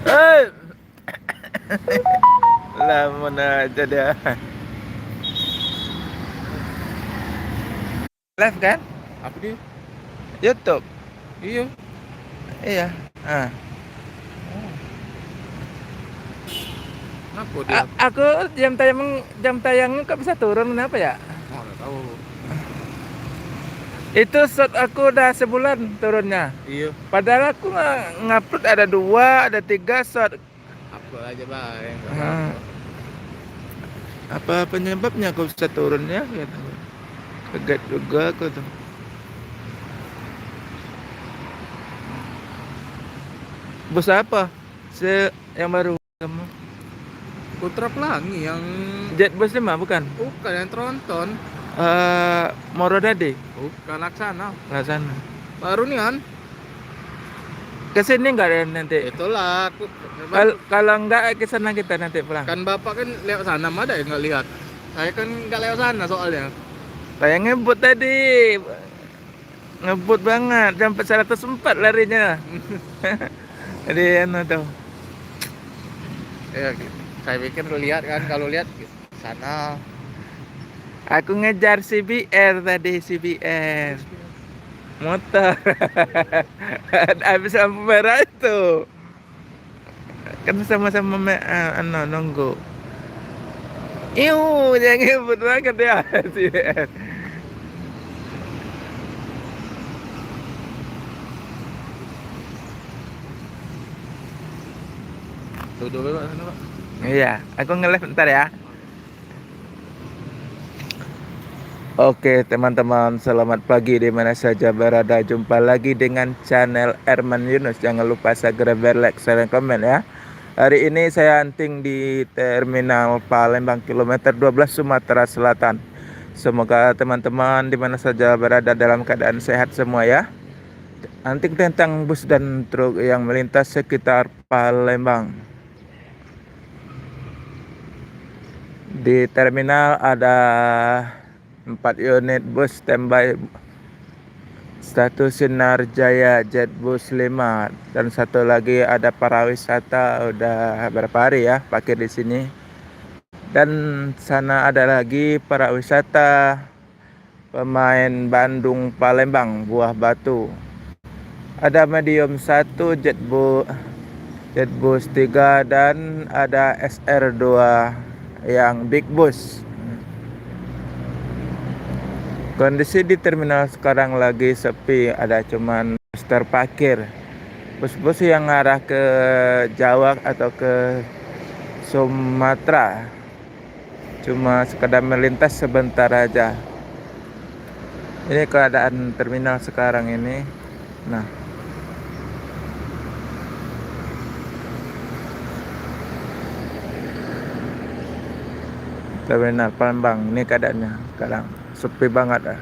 Eh, lamun aja dia. Live kan? Apa dia? YouTube. Iya. Iya. Ah. Kenapa dia? Aku jam tayangnya kok bisa turun kenapa ya? Oh, nggak tahu. Itu shot aku udah sebulan turunnya. Iya. Padahal aku ngupload ada 2, ada 3 shot. Upload aja baik, nggak Hmm. apa-apa. Apa penyebabnya kok bisa turunnya? Gitu. Kaget juga aku tuh. Bos apa? Yang baru kamu? Putra Pelangi yang Jet Bos 5 bukan? bukan yang tronton. Morodade. Bukan Laksana. Nggak sana. Baru nih kan? Kesini nggak ada nanti? Itulah aku. Kalau nggak kesana kita nanti pulang. Kan bapak kan lewat sana, ada yang nggak lihat. Saya kan nggak lewat sana soalnya. Saya ngebut tadi. Ngebut banget. Sampai 104 larinya. Jadi anu tuh. Ya, saya pikir lihat kan, kalau lihat sana. Aku ngejar CBR tadi, CBR. Motor. Habis lampu merah itu. Kan sama-sama nunggu. Jangan ngebut banget ya CBR. Duduk dulu sana, Pak. Iya, aku nge-live bentar ya. Oke teman-teman, selamat pagi di mana saja berada. Jumpa lagi dengan channel Erman Yunus. Jangan lupa segera like, share, dan komen ya. Hari ini saya hunting di Terminal Palembang kilometer 12 Sumatera Selatan. Semoga teman-teman di mana saja berada dalam keadaan sehat semua ya. Hunting tentang bus dan truk yang melintas sekitar Palembang. Di terminal ada 4 unit bus standby status Sinar Jaya Jet Bus 5 dan satu lagi ada para wisata udah berapa hari ya pakai di sini. Dan sana ada lagi para wisata pemain Bandung Palembang Buah Batu. Ada medium 1 Jet Bus 3 dan ada SR2 yang big bus. Kondisi di terminal sekarang lagi sepi, ada cuman bus terparkir. Bus-bus yang arah ke Jawa atau ke Sumatera cuma sekedar melintas sebentar aja. Ini keadaan terminal sekarang ini. Nah, terminal Palembang ini keadaannya sekarang sepi banget ah.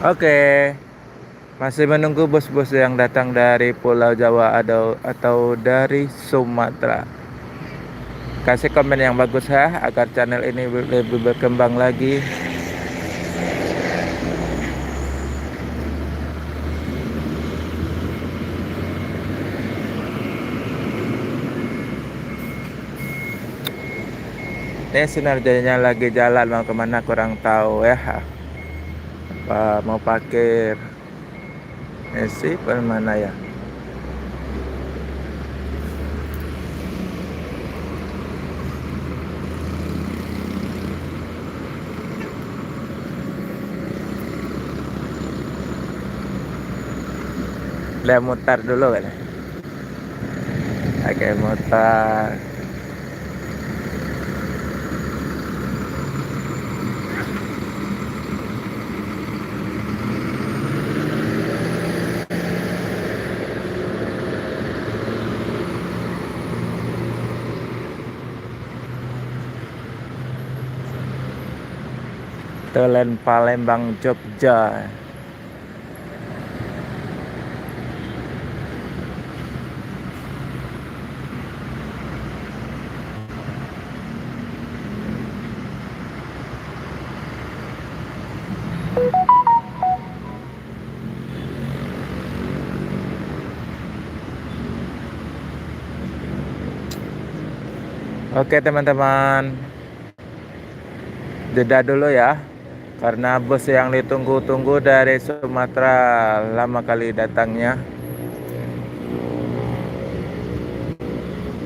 Oke, masih menunggu bus-bus yang datang dari Pulau Jawa atau dari Sumatera. Kasih komen yang bagus ya agar channel ini lebih berkembang lagi. Ini Sinar Jayanya lagi jalan mau kemana kurang tahu ya. Apa mau parkir? Sih mana ya? Lihat mutar dulu kan. Oke, mutar. Tulen Palembang Jogja. Oke teman-teman, jeda dulu ya. Karena bus yang ditunggu-tunggu dari Sumatera lama kali datangnya.